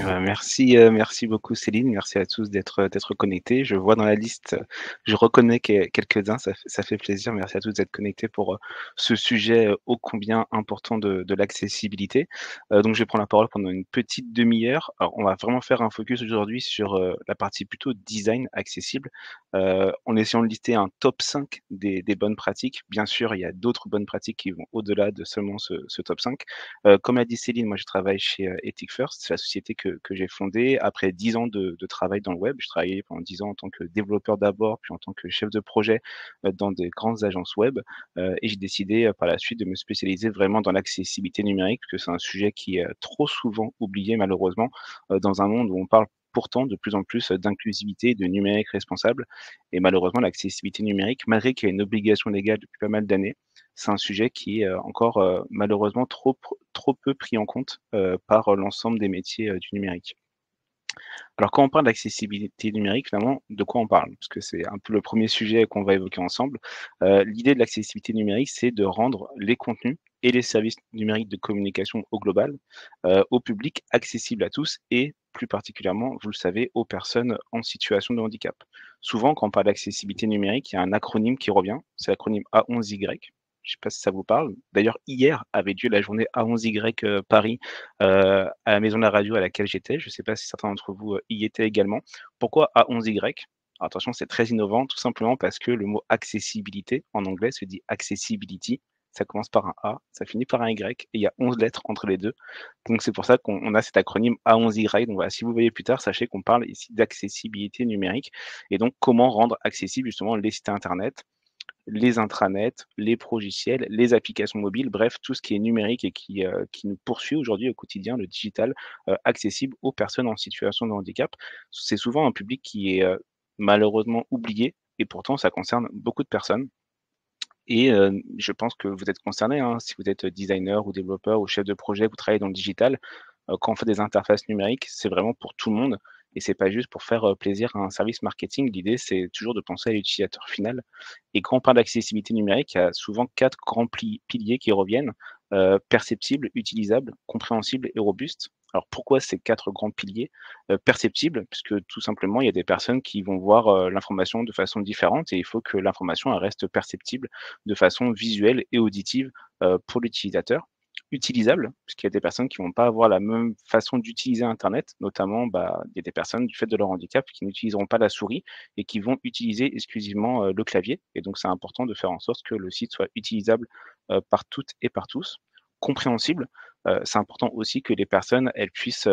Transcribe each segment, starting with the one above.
Merci beaucoup Céline, merci à tous d'être connectés. Je vois dans la liste, je reconnais quelques-uns, ça fait plaisir. Merci à tous d'être connectés pour, ce sujet, ô combien important de l'accessibilité. Donc je vais prendre la parole pendant une petite demi-heure. Alors on va vraiment faire un focus aujourd'hui sur, la partie plutôt design accessible, en essayant de lister un top 5 des bonnes pratiques. Bien sûr, il y a d'autres bonnes pratiques qui vont au-delà de seulement ce top 5. Comme l'a dit Céline, moi je travaille chez, Ethic First, c'est la société que j'ai fondée après 10 ans de travail dans le web. Je travaillais pendant 10 ans en tant que développeur d'abord, puis en tant que chef de projet, dans des grandes agences web, et j'ai décidé, par la suite de me spécialiser vraiment dans l'accessibilité numérique, parce que c'est un sujet qui est, trop souvent oublié malheureusement, dans un monde où on parle pourtant de plus en plus, d'inclusivité et de numérique responsable, et malheureusement l'accessibilité numérique, malgré qu'il y a une obligation légale depuis pas mal d'années, c'est un sujet qui est, encore, malheureusement trop peu pris en compte, par, l'ensemble des métiers, du numérique. Alors quand on parle d'accessibilité numérique, finalement, de quoi on parle? Parce que c'est un peu le premier sujet qu'on va évoquer ensemble. L'idée de l'accessibilité numérique, c'est de rendre les contenus et les services numériques de communication au global, au public, accessibles à tous et plus particulièrement, vous le savez, aux personnes en situation de handicap. Souvent, quand on parle d'accessibilité numérique, il y a un acronyme qui revient, c'est l'acronyme A11Y. Je ne sais pas si ça vous parle. D'ailleurs, hier avait lieu la journée A11Y, Paris, à la maison de la radio à laquelle j'étais. Je ne sais pas si certains d'entre vous, y étaient également. Pourquoi A11Y? Alors attention, c'est très innovant, tout simplement parce que le mot accessibilité en anglais se dit accessibility. Ça commence par un A, ça finit par un Y et il y a 11 lettres entre les 2. Donc c'est pour ça qu'on a cet acronyme A11Y. Donc voilà, si vous voyez plus tard, sachez qu'on parle ici d'accessibilité numérique et donc comment rendre accessibles justement les sites internet, les intranets, les progiciels, les applications mobiles, bref, tout ce qui est numérique et qui nous poursuit aujourd'hui au quotidien, le digital, accessible aux personnes en situation de handicap. C'est souvent un public qui est, malheureusement oublié et pourtant ça concerne beaucoup de personnes et je pense que vous êtes concernés, hein, si vous êtes designer ou développeur ou chef de projet, vous travaillez dans le digital, quand on fait des interfaces numériques, c'est vraiment pour tout le monde et c'est pas juste pour faire, plaisir à un service marketing. L'idée, c'est toujours de penser à l'utilisateur final et quand on parle d'accessibilité numérique, il y a souvent 4 grands piliers qui reviennent, perceptible, utilisable, compréhensible et robuste. Alors pourquoi ces 4 grands piliers? Perceptible, puisque tout simplement, il y a des personnes qui vont voir, l'information de façon différente et il faut que l'information, elle reste perceptible de façon visuelle et auditive, pour l'utilisateur. Utilisable, puisqu'il y a des personnes qui vont pas avoir la même façon d'utiliser internet, notamment, bah, il y a des personnes du fait de leur handicap qui n'utiliseront pas la souris et qui vont utiliser exclusivement, le clavier et donc c'est important de faire en sorte que le site soit utilisable, par toutes et par tous. Compréhensible, c'est important aussi que les personnes, elles puissent,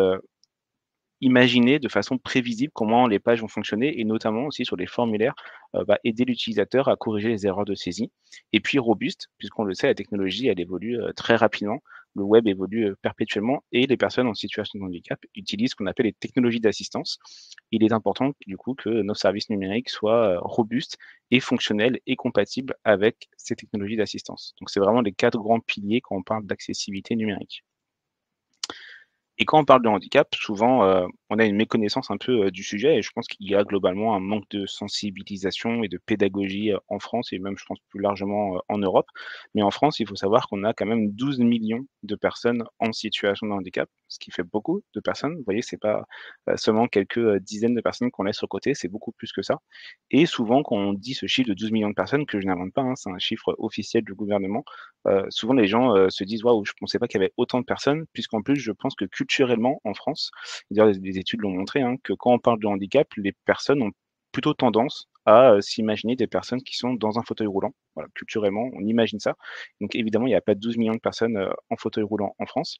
imaginer de façon prévisible comment les pages vont fonctionner et notamment aussi sur les formulaires, va aider l'utilisateur à corriger les erreurs de saisie et puis robuste, puisqu'on le sait, la technologie, elle évolue, très rapidement. Le web évolue, perpétuellement et les personnes en situation de handicap utilisent ce qu'on appelle les technologies d'assistance. Il est important, du coup, que nos services numériques soient, robustes et fonctionnels et compatibles avec ces technologies d'assistance. Donc c'est vraiment les 4 grands piliers quand on parle d'accessibilité numérique. Et quand on parle de handicap, souvent, on a une méconnaissance un peu, du sujet et je pense qu'il y a globalement un manque de sensibilisation et de pédagogie, en France et même je pense plus largement, en Europe. Mais en France, il faut savoir qu'on a quand même 12 millions de personnes en situation de handicap, ce qui fait beaucoup de personnes. Vous voyez, c'est pas, seulement quelques, dizaines de personnes qu'on laisse sur le côté, c'est beaucoup plus que ça. Et souvent quand on dit ce chiffre de 12 millions de personnes, que je n'invente pas, hein, c'est un chiffre officiel du gouvernement, souvent les gens, se disent: «Waouh, je pensais pas qu'il y avait autant de personnes», puisqu'en plus je pense que culturellement en France, d'ailleurs des études l'ont montré, hein, que quand on parle de handicap, les personnes ont plutôt tendance à, s'imaginer des personnes qui sont dans un fauteuil roulant. Voilà, culturellement, on imagine ça. Donc évidemment, il y a pas 12 millions de personnes, en fauteuil roulant en France.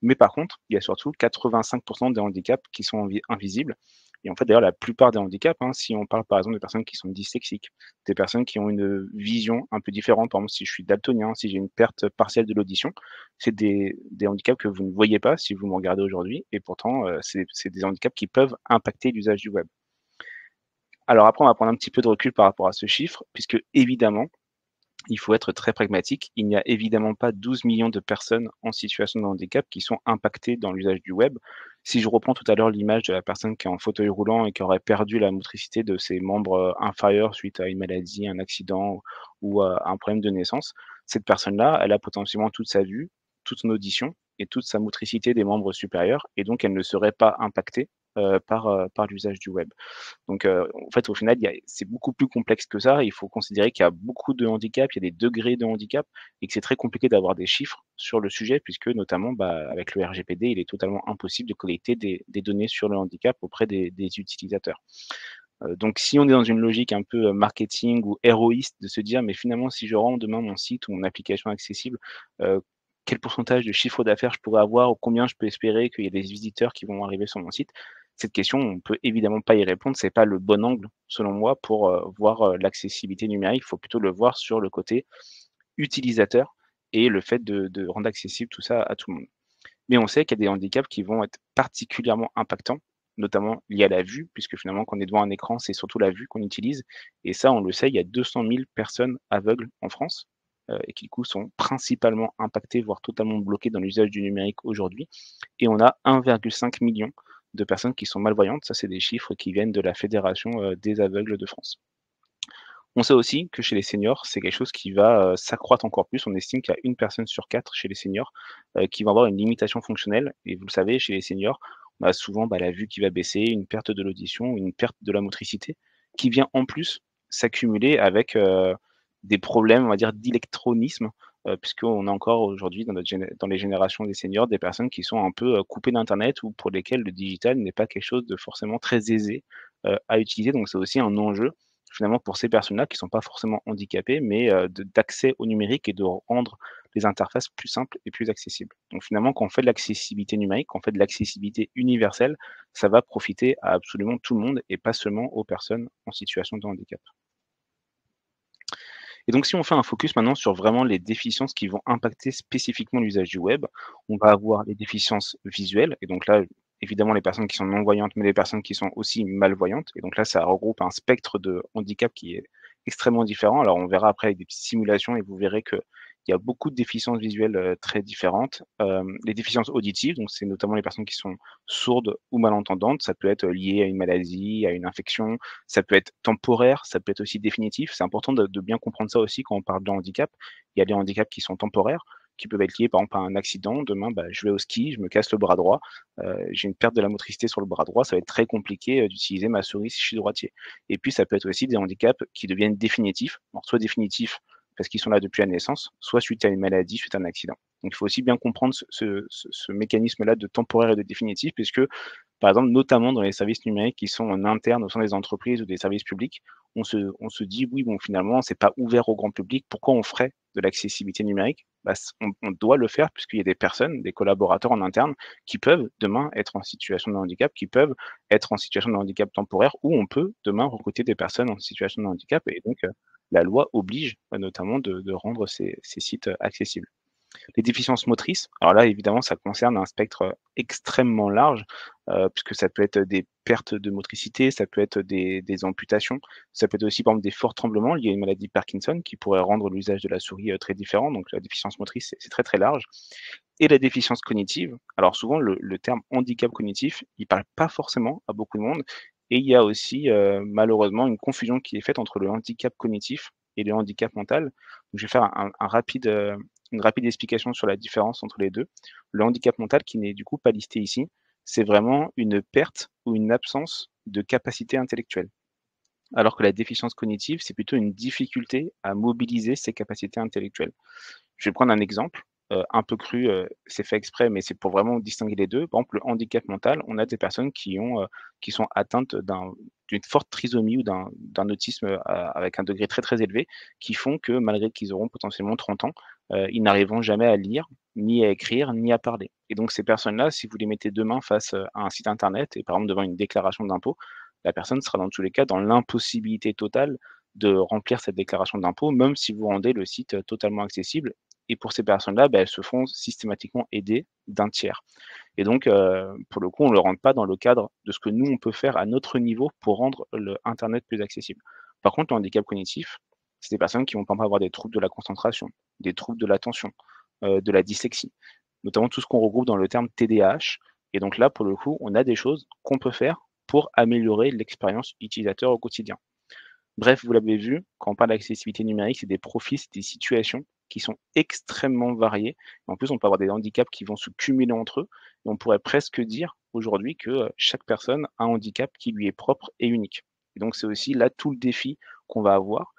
Mais par contre, il y a surtout 85 des handicaps qui sont invisibles et en fait, d'ailleurs, la plupart des handicaps, hein, si on parle par exemple de personnes qui sont dyslexiques, des personnes qui ont une vision un peu différente, par exemple, si je suis daltonien, si j'ai une perte partielle de l'audition, c'est des handicaps que vous ne voyez pas si vous me regardez aujourd'hui et pourtant, c'est des handicaps qui peuvent impacter l'usage du web. Alors après, on va prendre un petit peu de recul par rapport à ce chiffre, puisque évidemment, il faut être très pragmatique. Il n'y a évidemment pas 12 millions de personnes en situation de handicap qui sont impactées dans l'usage du web. Si je reprends tout à l'heure l'image de la personne qui est en fauteuil roulant et qui aurait perdu la motricité de ses membres, inférieurs suite à une maladie, un accident ou à un problème de naissance, cette personne-là, elle a potentiellement toute sa vue, toute son audition et toute sa motricité des membres supérieurs et donc elle ne serait pas impactée, par l'usage du web. Donc, en fait, au final, c'est beaucoup plus complexe que ça. Il faut considérer qu'il y a beaucoup de handicaps, il y a des degrés de handicap et que c'est très compliqué d'avoir des chiffres sur le sujet puisque notamment, bah, avec le RGPD, il est totalement impossible de collecter des données sur le handicap auprès des utilisateurs. Donc si on est dans une logique un peu, marketing ou héroïste de se dire: «Mais finalement, si je rends demain mon site ou mon application accessible, heu, quel pourcentage de chiffre d'affaires je pourrais avoir ou combien je peux espérer qu'il y ait des visiteurs qui vont arriver sur mon site?» Cette question, on peut évidemment pas y répondre. C'est pas le bon angle, selon moi, pour, voir, l'accessibilité numérique. Il faut plutôt le voir sur le côté utilisateur et le fait de rendre accessible tout ça à tout le monde. Mais on sait qu'il y a des handicaps qui vont être particulièrement impactants, notamment liés à la vue, puisque finalement quand on est devant un écran, c'est surtout la vue qu'on utilise et ça, on le sait, il y a 200 000 personnes aveugles en France, et qui du coup sont principalement impactées, voire totalement bloquées dans l'usage du numérique aujourd'hui et on a 1,5 million de personnes qui sont malvoyantes. Ça, c'est des chiffres qui viennent de la Fédération, des aveugles de France. On sait aussi que chez les seniors, c'est quelque chose qui va, s'accroître encore plus. On estime qu'il y a 1 personne sur 4 chez les seniors, qui va avoir une limitation fonctionnelle et vous le savez, chez les seniors, on a souvent, bah, la vue qui va baisser, une perte de l'audition, une perte de la motricité, qui vient en plus s'accumuler avec, des problèmes, on va dire, d'électronisme, puisqu'on a encore aujourd'hui dans les générations des seniors, des personnes qui sont un peu, coupées d'internet ou pour lesquelles le digital n'est pas quelque chose de forcément très aisé, à utiliser. Donc c'est aussi un enjeu finalement pour ces personnes-là qui sont pas forcément handicapées, mais de d'accès au numérique et de rendre les interfaces plus simples et plus accessibles. Donc finalement, quand on fait de l'accessibilité numérique, quand on fait de l'accessibilité universelle, ça va profiter à absolument tout le monde et pas seulement aux personnes en situation de handicap. Et donc si on fait un focus maintenant sur vraiment les déficiences qui vont impacter spécifiquement l'usage du web, on va avoir les déficiences visuelles et donc là, évidemment les personnes qui sont non-voyantes, mais les personnes qui sont aussi malvoyantes et donc là, ça regroupe un spectre de handicap qui est extrêmement différent. Alors on verra après avec des petites simulations et vous verrez qu'il y a beaucoup de déficiences visuelles, très différentes. Les déficiences auditives, donc c'est notamment les personnes qui sont sourdes ou malentendantes. Ça peut être lié à une maladie, à une infection, ça peut être temporaire, ça peut être aussi définitif. C'est important de bien comprendre ça aussi quand on parle de handicap. Il y a des handicaps qui sont temporaires, qui peuvent être liés par exemple à un accident. Demain, bah, je vais au ski, je me casse le bras droit, j'ai une perte de la motricité sur le bras droit, ça va être très compliqué, d'utiliser ma souris si je suis droitier. Et puis ça peut être aussi des handicaps qui deviennent définitifs. Alors soit définitifs parce qu'ils sont là depuis la naissance, soit suite à une maladie, suite à un accident. Donc il faut aussi bien comprendre ce mécanisme-là de temporaire et de définitif puisque par exemple, notamment dans les services numériques qui sont en interne au sein des entreprises ou des services publics, on se dit: «Oui, bon, finalement, c'est pas ouvert au grand public, pourquoi on ferait de l'accessibilité numérique?» Bah, on doit le faire puisqu'il y a des personnes, des collaborateurs en interne qui peuvent demain être en situation de handicap, qui peuvent être en situation de handicap temporaire ou on peut demain recruter des personnes en situation de handicap et donc la loi oblige, notamment de rendre ces sites, accessibles. Les déficiences motrices, alors là, évidemment, ça concerne un spectre, extrêmement large, puisque ça peut être des pertes de motricité, ça peut être des amputations, ça peut être aussi, par exemple, des forts tremblements liés à une maladie de Parkinson qui pourrait rendre l'usage de la souris, très différent. Donc la déficience motrice, c'est très, très large et la déficience cognitive. Alors souvent, le terme handicap cognitif, il parle pas forcément à beaucoup de monde et il y a aussi, malheureusement, une confusion qui est faite entre le handicap cognitif et le handicap mental. Donc je vais faire un rapide, une rapide explication sur la différence entre les 2. Le handicap mental qui n'est du coup pas listé ici, c'est vraiment une perte ou une absence de capacité intellectuelle. Alors que la déficience cognitive, c'est plutôt une difficulté à mobiliser ses capacités intellectuelles. Je vais prendre un exemple, un peu cru, c'est fait exprès, mais c'est pour vraiment distinguer les 2. Par exemple, le handicap mental, on a des personnes qui sont atteintes d'une forte trisomie ou d'un autisme, avec un degré très, très élevé, qui font que malgré qu'ils auront potentiellement 30 ans, ils n'arriveront jamais à lire, ni à écrire, ni à parler. Et donc ces personnes-là, si vous les mettez demain face, à un site internet et par exemple devant une déclaration d'impôt, la personne sera dans tous les cas dans l'impossibilité totale de remplir cette déclaration d'impôt, même si vous rendez le site, totalement accessible et pour ces personnes-là, bah, elles se font systématiquement aider d'un tiers et donc pour le coup, on ne le rentre pas dans le cadre de ce que nous, on peut faire à notre niveau pour rendre le internet plus accessible. Par contre, le handicap cognitif, c'est des personnes qui vont par exemple avoir des troubles de la concentration, des troubles de l'attention, de la dyslexie, notamment tout ce qu'on regroupe dans le terme TDAH et donc là, pour le coup, on a des choses qu'on peut faire pour améliorer l'expérience utilisateur au quotidien. Bref, vous l'avez vu, quand on parle d'accessibilité numérique, c'est des profils, c'est des situations qui sont extrêmement variés. En plus, on peut avoir des handicaps qui vont se cumuler entre eux et on pourrait presque dire aujourd'hui que, chaque personne a un handicap qui lui est propre et unique. Et donc c'est aussi là tout le défi qu'on va avoir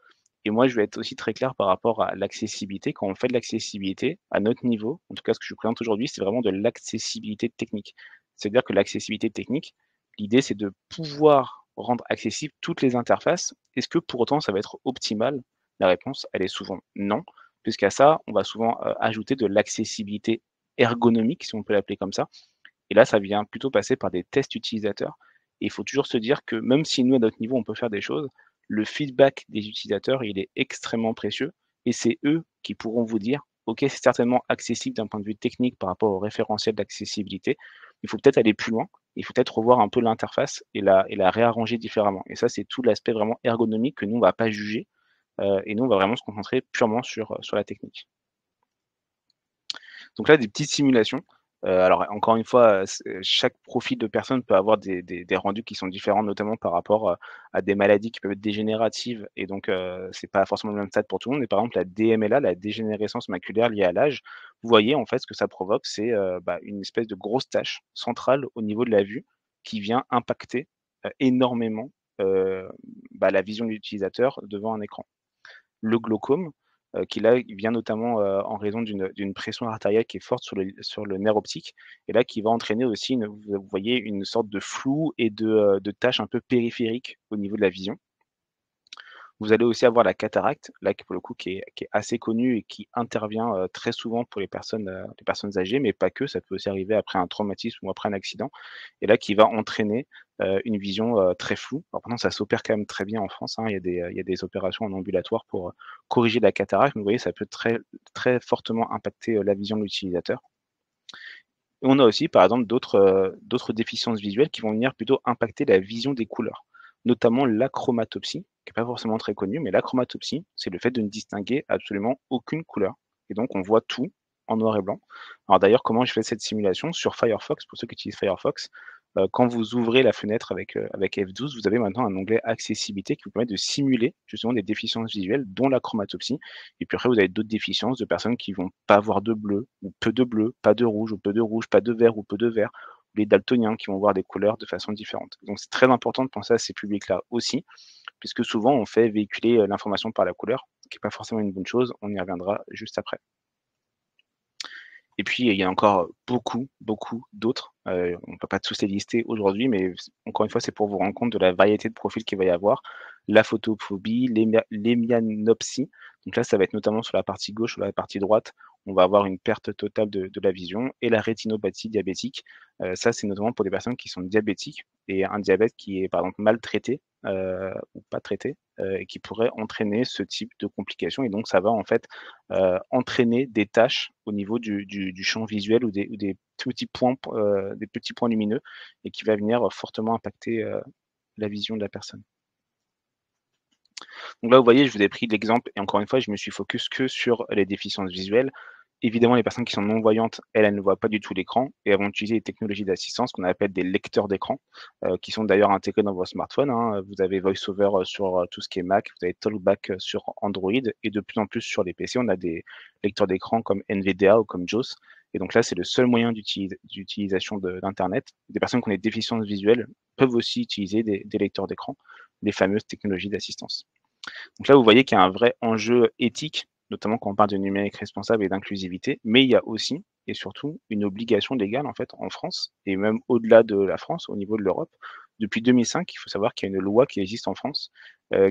et moi je vais être aussi très clair par rapport à l'accessibilité. Quand on fait de l'accessibilité, à notre niveau, en tout cas ce que je présente aujourd'hui, c'est vraiment de l'accessibilité technique. C'est-à-dire que l'accessibilité technique, l'idée c'est de pouvoir rendre accessibles toutes les interfaces. Est-ce que pour autant ça va être optimal? La réponse, elle est souvent non, puisqu'à ça, on va souvent, ajouter de l'accessibilité ergonomique, si on peut l'appeler comme ça. Et là, ça vient plutôt passer par des tests utilisateurs. Et il faut toujours se dire que même si nous, à notre niveau, on peut faire des choses, le feedback des utilisateurs, il est extrêmement précieux et c'est eux qui pourront vous dire: «OK, c'est certainement accessible d'un point de vue technique par rapport au référentiel d'accessibilité. Il faut peut-être aller plus loin, il faut peut-être revoir un peu l'interface et la réarranger différemment» et ça, c'est tout l'aspect vraiment ergonomique que nous, on va pas juger, et nous, on va vraiment se concentrer purement sur la technique. Donc là, des petites simulations. Alors encore une fois, chaque profil de personne peut avoir des rendus qui sont différents, notamment par rapport, à des maladies qui peuvent être dégénératives et donc c'est pas forcément le même stade pour tout le monde. Mais par exemple, la DMLA, la dégénérescence maculaire liée à l'âge, vous voyez en fait ce que ça provoque, c'est, une espèce de grosse tache centrale au niveau de la vue qui vient impacter, énormément, heu, la vision de l'utilisateur devant un écran. Le glaucome, qui là, il vient notamment, en raison d'une pression artérielle qui est forte sur le nerf optique et là qui va entraîner aussi vous voyez une sorte de flou et de taches un peu périphériques au niveau de la vision. Vous allez aussi avoir la cataracte, là qui pour le coup qui est assez connue et qui intervient, très souvent pour les personnes âgées, mais pas que, ça peut aussi arriver après un traumatisme ou après un accident et là qui va entraîner, une vision, très floue. Alors maintenant ça s'opère quand même très bien en France, hein, il y a des opérations en ambulatoire pour, corriger la cataracte, mais vous voyez ça peut très fortement impacter, la vision de l'utilisateur. Et on a aussi, par exemple, d'autres déficiences visuelles qui vont venir plutôt impacter la vision des couleurs, notamment l'achromatopsie, qui est pas forcément très connue, mais l'achromatopsie, c'est le fait de ne distinguer absolument aucune couleur et donc on voit tout en noir et blanc. Alors d'ailleurs, comment je fais cette simulation? Sur Firefox, pour ceux qui utilisent Firefox, quand vous ouvrez la fenêtre avec F12, vous avez maintenant un onglet accessibilité qui vous permet de simuler justement des déficiences visuelles, dont l'achromatopsie et puis après, vous avez d'autres déficiences de personnes qui vont pas avoir de bleu ou peu de bleu, pas de rouge ou peu de rouge, pas de vert ou peu de vert, ou les daltoniens qui vont voir des couleurs de façon différente. Donc c'est très important de penser à ces publics-là aussi, puisque souvent on fait véhiculer, l'information par la couleur, ce qui est pas forcément une bonne chose, on y reviendra juste après. Et puis, il y a encore beaucoup, beaucoup d'autres, on ne peut pas tous les lister aujourd'hui, mais encore une fois, c'est pour vous rendre compte de la variété de profils qu'il va y avoir. La photophobie, l'hémianopsie, donc là, ça va être notamment sur la partie gauche ou la partie droite, on va avoir une perte totale de la vision et la rétinopathie diabétique. Ça, c'est notamment pour des personnes qui sont diabétiques et un diabète qui est, par exemple, mal traité, ou pas traité, et qui pourrait entraîner ce type de complications et donc ça va, en fait, entraîner des tâches au niveau du champ visuel ou des des petits points lumineux et qui va venir, fortement impacter, la vision de la personne. Donc là, vous voyez, je vous ai pris l'exemple et encore une fois, je me suis focus que sur les déficiences visuelles. Évidemment, les personnes qui sont non-voyantes, elles ne voient pas du tout l'écran et elles vont utiliser des technologies d'assistance qu'on appelle des lecteurs d'écran, qui sont d'ailleurs intégrés dans vos smartphones, hein. Vous avez VoiceOver, sur, tout ce qui est Mac, vous avez TalkBack, sur Android et de plus en plus sur les PC, on a des lecteurs d'écran comme NVDA ou comme JAWS et donc là, c'est le seul moyen d'utilisation d'internet. Des personnes qui ont des déficiences visuelles peuvent aussi utiliser des lecteurs d'écran, les fameuses technologies d'assistance. Donc là, vous voyez qu'il y a un vrai enjeu éthique, notamment quand on parle de numérique responsable et d'inclusivité, mais il y a aussi et surtout une obligation légale en fait en France et même au-delà de la France, au niveau de l'Europe. Depuis 2005, il faut savoir qu'il y a une loi qui existe en France,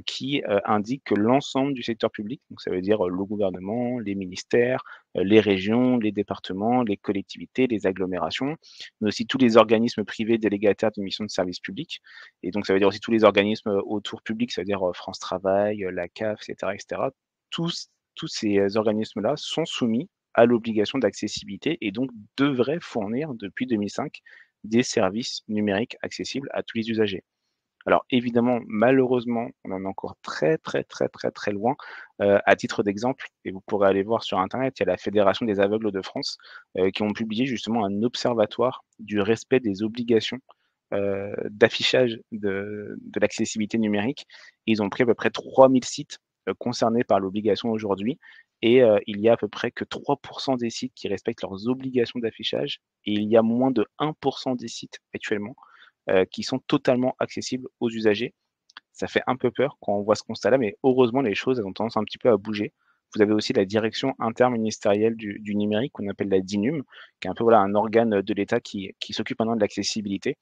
qui, indique que l'ensemble du secteur public, donc ça veut dire, le gouvernement, les ministères, les régions, les départements, les collectivités, les agglomérations, mais aussi tous les organismes privés délégataires d'une mission de service public et donc ça veut dire aussi tous les organismes, autour publics, ça veut dire, France Travail, la CAF et cetera. Tous ces, organismes-là sont soumis à l'obligation d'accessibilité et donc devraient fournir depuis 2005 des services numériques accessibles à tous les usagers. Alors évidemment, malheureusement, on en est encore très loin. À titre d'exemple et vous pourrez aller voir sur internet, il y a la Fédération des aveugles de France, qui ont publié justement un observatoire du respect des obligations, d'affichage de l'accessibilité numérique. Ils ont pris à peu près 3000 sites, concernés par l'obligation aujourd'hui et il y a à peu près que 3 des sites qui respectent leurs obligations d'affichage et il y a moins de 1 des sites actuellement, qui sont totalement accessibles aux usagers. Ça fait un peu peur quand on voit ce constat-là, mais heureusement, les choses, elles ont tendance un petit peu à bouger. Vous avez aussi la direction interministérielle du numérique qu'on appelle la DINUM, qui est un peu voilà, un organe de l'État qui s'occupe maintenant de l'accessibilité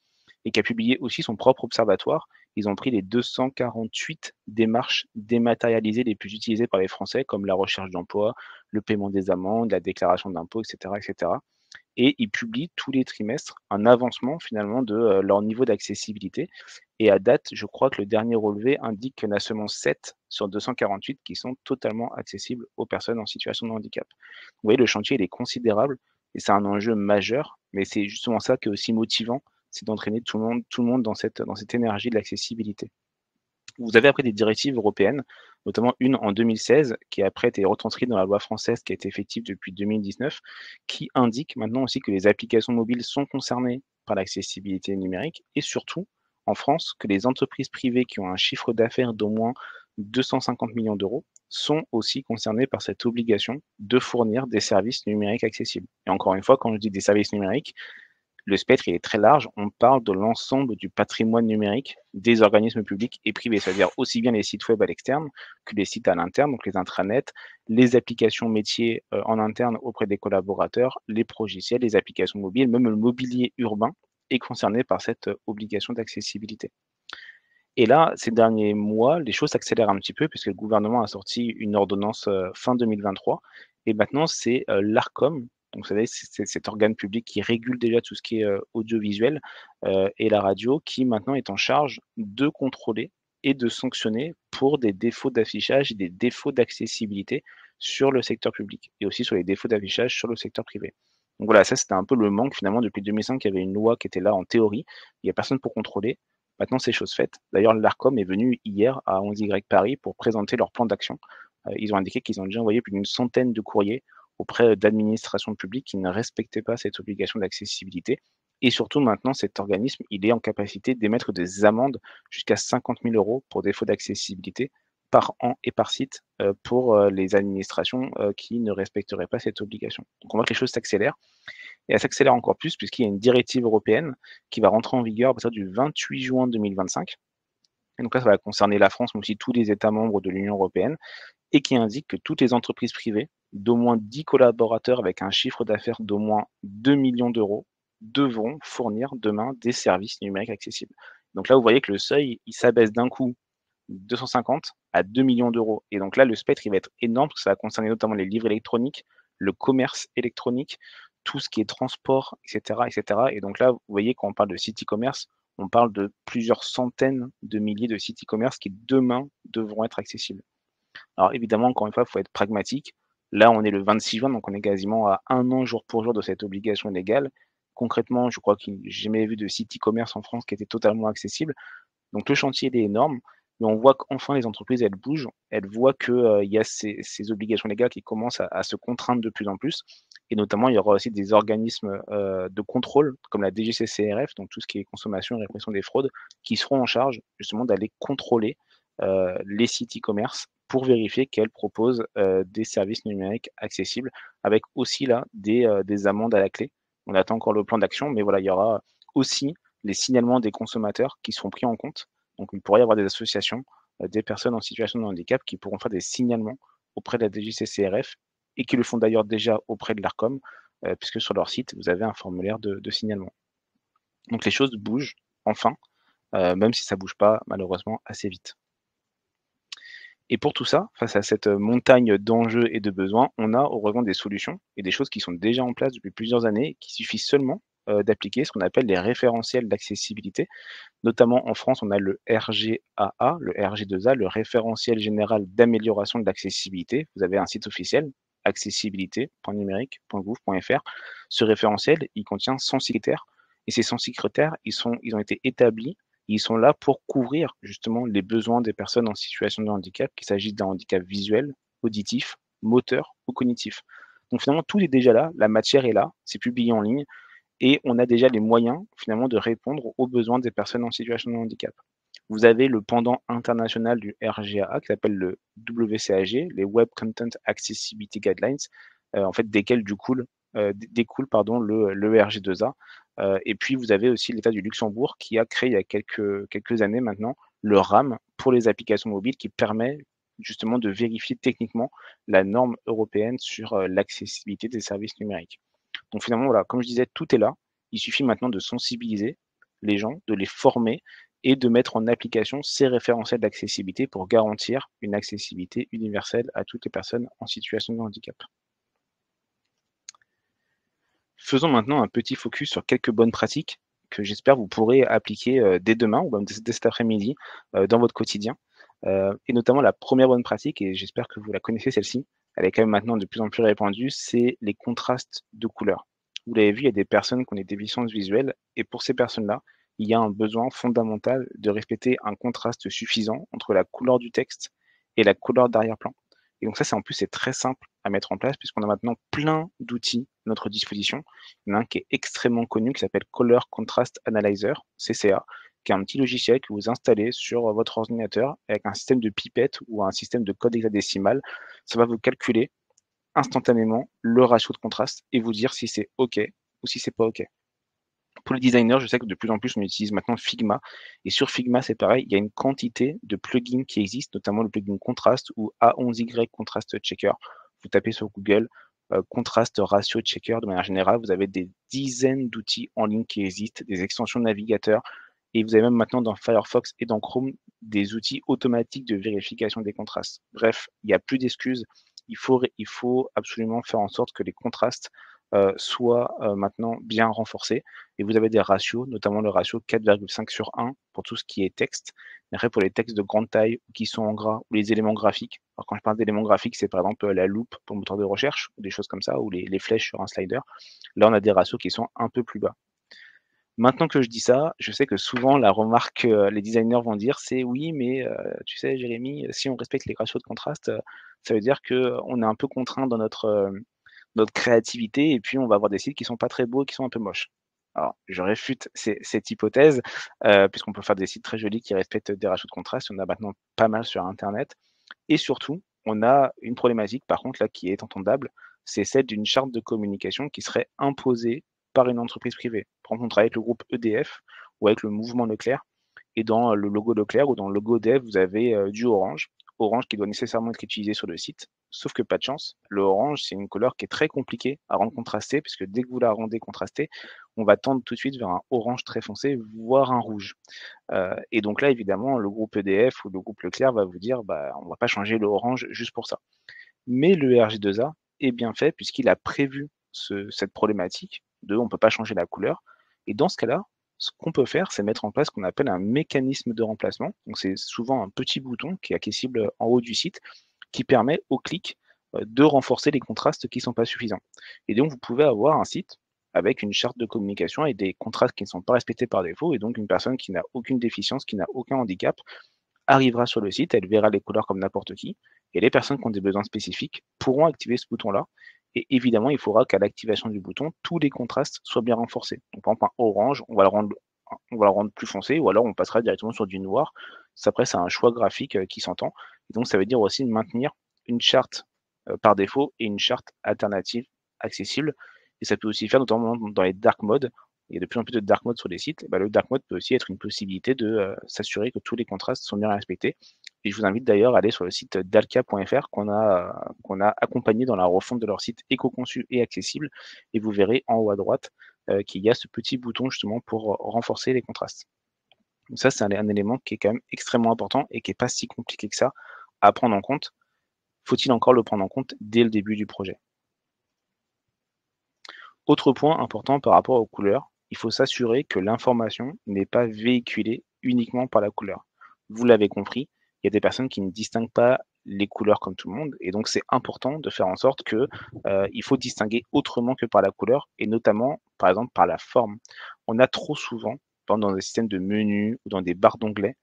et qui a publié aussi son propre observatoire. Ils ont pris les 248 démarches dématérialisées les plus utilisées par les Français, comme la recherche d'emploi, le paiement des amendes, la déclaration d'impôts, etc., etc. Et ils publient tous les trimestres un avancement finalement de, leur niveau d'accessibilité et à date, je crois que le dernier relevé indique qu'il y en a seulement 7 sur 248 qui sont totalement accessibles aux personnes en situation de handicap. Vous voyez, le chantier, il est considérable et c'est un enjeu majeur, mais c'est justement ça qui est aussi motivant, c'est d'entraîner tout le monde dans cette énergie de l'accessibilité. Vous avez après des directives européennes, notamment une en 2016 qui après été retranscrite dans la loi française qui a été effective depuis 2019, qui indique maintenant aussi que les applications mobiles sont concernées par l'accessibilité numérique et surtout, en France, que les entreprises privées qui ont un chiffre d'affaires d'au moins 250 millions d'euros sont aussi concernées par cette obligation de fournir des services numériques accessibles. Et encore une fois, quand je dis des services numériques, le spectre, il est très large. On parle de l'ensemble du patrimoine numérique des organismes publics et privés, c'est-à-dire aussi bien les sites web à l'externe que les sites à l'interne, donc les intranets, les applications métiers en interne auprès des collaborateurs, les progiciels, les applications mobiles, même le mobilier urbain est concerné par cette obligation d'accessibilité. Et là, ces derniers mois, les choses s'accélèrent un petit peu puisque le gouvernement a sorti une ordonnance fin 2023 et maintenant c'est l'Arcom, donc vous savez, c'est cet organe public qui régule déjà tout ce qui est audiovisuel et la radio, qui maintenant est en charge de contrôler et de sanctionner pour des défauts d'affichage et des défauts d'accessibilité sur le secteur public et aussi sur les défauts d'affichage sur le secteur privé. Donc voilà, ça c'était un peu le manque finalement depuis 2005, il y avait une loi qui était là en théorie, il n'y a personne pour contrôler. Maintenant, c'est chose faite. D'ailleurs, l'Arcom est venu hier à 11Y Paris pour présenter leur plan d'action. Ils ont indiqué qu'ils ont déjà envoyé plus d'une centaine de courriers auprès d'administrations publiques qui ne respectaient pas cette obligation d'accessibilité. Et surtout, maintenant, cet organisme, il est en capacité d'émettre des amendes jusqu'à 50 000 euros pour défaut d'accessibilité par an et par site pour les administrations qui ne respecteraient pas cette obligation. Donc, on voit que les choses s'accélèrent. Et elle s'accélère encore plus puisqu'il y a une directive européenne qui va rentrer en vigueur à partir du 28 juin 2025. Et donc là, ça va concerner la France, mais aussi tous les États membres de l'Union européenne, et qui indique que toutes les entreprises privées d'au moins 10 collaborateurs avec un chiffre d'affaires d'au moins 2 millions d'euros devront fournir demain des services numériques accessibles. Donc là, vous voyez que le seuil, il s'abaisse d'un coup 250 à 2 millions d'euros. Et donc là, le spectre, il va être énorme parce que ça va concerner notamment les livres électroniques, le commerce électronique, tout ce qui est transport, etc., etc. Et donc là, vous voyez, quand on parle de site e-commerce, on parle de plusieurs centaines de milliers de sites e-commerce qui demain devront être accessibles. Alors évidemment, encore une fois, il faut être pragmatique. Là, on est le 26 juin, donc on est quasiment à un an jour pour jour de cette obligation légale. Concrètement, je crois que j'ai jamais vu de site e-commerce en France qui était totalement accessible. Donc le chantier, il est énorme, mais on voit qu'enfin les entreprises, elles bougent, elles voient que, il y a ces obligations légales qui commencent à se contraindre de plus en plus et notamment, il y aura aussi des organismes, de contrôle comme la DGCCRF, donc tout ce qui est consommation et répression des fraudes, qui seront en charge justement d'aller contrôler, les sites e-commerce pour vérifier qu'elles proposent, des services numériques accessibles avec aussi là des amendes à la clé. On attend encore le plan d'action, mais voilà, il y aura aussi les signalements des consommateurs qui seront pris en compte. Donc il pourrait y avoir des associations, des personnes en situation de handicap qui pourront faire des signalements auprès de la DGCCRF et qui le font d'ailleurs déjà auprès de l'Arcom, puisque sur leur site, vous avez un formulaire de signalement. Donc les choses bougent, enfin, même si ça bouge pas malheureusement assez vite. Et pour tout ça, face à cette montagne d'enjeux et de besoins, on a heureusement des solutions et des choses qui sont déjà en place depuis plusieurs années, qui suffit seulement d'appliquer ce qu'on appelle les référentiels d'accessibilité. Notamment en France, on a le RGAA, le RG2A, le référentiel général d'amélioration de l'accessibilité. Vous avez un site officiel, accessibilité.numérique.gouv.fr. Ce référentiel, il contient 106 critères et ces 106 critères, ils ont été établis, ils sont là pour couvrir justement les besoins des personnes en situation de handicap, qu'il s'agisse d'un handicap visuel, auditif, moteur ou cognitif. Donc finalement, tout est déjà là, la matière est là, c'est publié en ligne et on a déjà les moyens finalement de répondre aux besoins des personnes en situation de handicap. Vous avez le pendant international du RGAA qui s'appelle le WCAG, les Web Content Accessibility Guidelines, en fait desquels découle pardon le RG2A. Et puis vous avez aussi l'État du Luxembourg qui a créé il y a quelques années maintenant le RAM pour les applications mobiles qui permet justement de vérifier techniquement la norme européenne sur, l'accessibilité des services numériques. Donc finalement, voilà, comme je disais, tout est là. Il suffit maintenant de sensibiliser les gens, de les former et de mettre en application ces référentiels d'accessibilité pour garantir une accessibilité universelle à toutes les personnes en situation de handicap. Faisons maintenant un petit focus sur quelques bonnes pratiques que j'espère vous pourrez appliquer, dès demain ou même dès cet après-midi, dans votre quotidien. Et notamment la première bonne pratique et j'espère que vous la connaissez celle-ci, elle est quand même maintenant de plus en plus répandue, c'est les contrastes de couleurs. Vous l'avez vu, il y a des personnes qui ont des déficiences visuelles et pour ces personnes-là, il y a un besoin fondamental de respecter un contraste suffisant entre la couleur du texte et la couleur d'arrière-plan. Et donc ça, c'est très simple à mettre en place puisqu'on a maintenant plein d'outils à notre disposition. Il y en a un qui est extrêmement connu qui s'appelle Color Contrast Analyzer, CCA, qui est un petit logiciel que vous installez sur votre ordinateur avec un système de pipette ou un système de code hexadécimal. Ça va vous calculer instantanément le ratio de contraste et vous dire si c'est OK ou si c'est pas OK. Pour les designers, je sais que de plus en plus on utilise maintenant Figma et sur Figma c'est pareil, il y a une quantité de plugins qui existent, notamment le plugin Contrast ou A11Y Contrast Checker. Vous tapez sur Google Contrast Ratio Checker de manière générale, vous avez des dizaines d'outils en ligne qui existent, des extensions de navigateurs et vous avez même maintenant dans Firefox et dans Chrome des outils automatiques de vérification des contrastes. Bref, il n'y a plus d'excuses. Il faut absolument faire en sorte que les contrastes soient maintenant bien renforcés. Et vous avez des ratios, notamment le ratio 4,5/1 pour tout ce qui est texte. Mais après, pour les textes de grande taille qui sont en gras ou les éléments graphiques, alors quand je parle d'éléments graphiques, c'est par exemple la loupe pour le moteur de recherche, ou des choses comme ça, ou les flèches sur un slider. Là, on a des ratios qui sont un peu plus bas. Maintenant que je dis ça, je sais que souvent la remarque que les designers vont dire, c'est: «Oui, mais tu sais Jérémy, si on respecte les ratios de contraste, ça veut dire qu'on est un peu contraint dans notre créativité et puis on va avoir des sites qui sont pas très beaux et qui sont un peu moches». Alors je réfute cette hypothèse, puisqu'on peut faire des sites très jolis qui respectent des ratios de contraste. Il y en a maintenant pas mal sur internet et surtout, on a une problématique par contre là qui est entendable, c'est celle d'une charte de communication qui serait imposée par une entreprise privée. Par exemple, on travaille avec le groupe EDF ou avec le mouvement Leclerc et dans le logo Leclerc ou dans le logo EDF, vous avez, du orange. Orange qui doit nécessairement être utilisé sur le site, sauf que pas de chance, le orange, c'est une couleur qui est très compliquée à rendre contrastée puisque dès que vous la rendez contrastée, on va tendre tout de suite vers un orange très foncé, voire un rouge. Et donc là, évidemment, le groupe EDF ou le groupe Leclerc va vous dire: «Bah, on va pas changer le orange juste pour ça». Mais le RJ2A est bien fait puisqu'il a prévu cette problématique de on peut pas changer la couleur et dans ce cas-là, ce qu'on peut faire, c'est mettre en place ce qu'on appelle un mécanisme de remplacement. Donc c'est souvent un petit bouton qui est accessible en haut du site, qui permet au clic, de renforcer les contrastes qui sont pas suffisants. Et donc vous pouvez avoir un site avec une charte de communication et des contrastes qui ne sont pas respectés par défaut et donc une personne qui n'a aucune déficience, qui n'a aucun handicap, arrivera sur le site, elle verra les couleurs comme n'importe qui et les personnes qui ont des besoins spécifiques pourront activer ce bouton-là et évidemment, il faudra qu'à l'activation du bouton, tous les contrastes soient bien renforcés. Donc par exemple, un orange, on va le rendre plus foncé ou alors on passera directement sur du noir. Ça après, c'est un choix graphique, qui s'entend et donc ça veut dire aussi de maintenir une charte, par défaut et une charte alternative accessible et ça peut aussi faire notamment dans les dark modes. Il y a de plus en plus de dark mode sur les sites, bah, le dark mode peut aussi être une possibilité de, s'assurer que tous les contrastes sont bien respectés et je vous invite d'ailleurs à aller sur le site dalka.fr qu'on a accompagné dans la refonte de leur site éco-conçu et accessible et vous verrez en haut à droite, qu'il y a ce petit bouton justement pour, renforcer les contrastes. Donc ça, c'est un élément qui est quand même extrêmement important et qui est pas si compliqué que ça à prendre en compte. Faut-il encore le prendre en compte dès le début du projet? Autre point important par rapport aux couleurs, il faut s'assurer que l'information n'est pas véhiculée uniquement par la couleur. Vous l'avez compris, il y a des personnes qui ne distinguent pas les couleurs comme tout le monde et donc c'est important de faire en sorte que, il faut distinguer autrement que par la couleur et notamment, par exemple, par la forme. On a trop souvent, par exemple dans des systèmes de menus ou dans des barres d'onglets,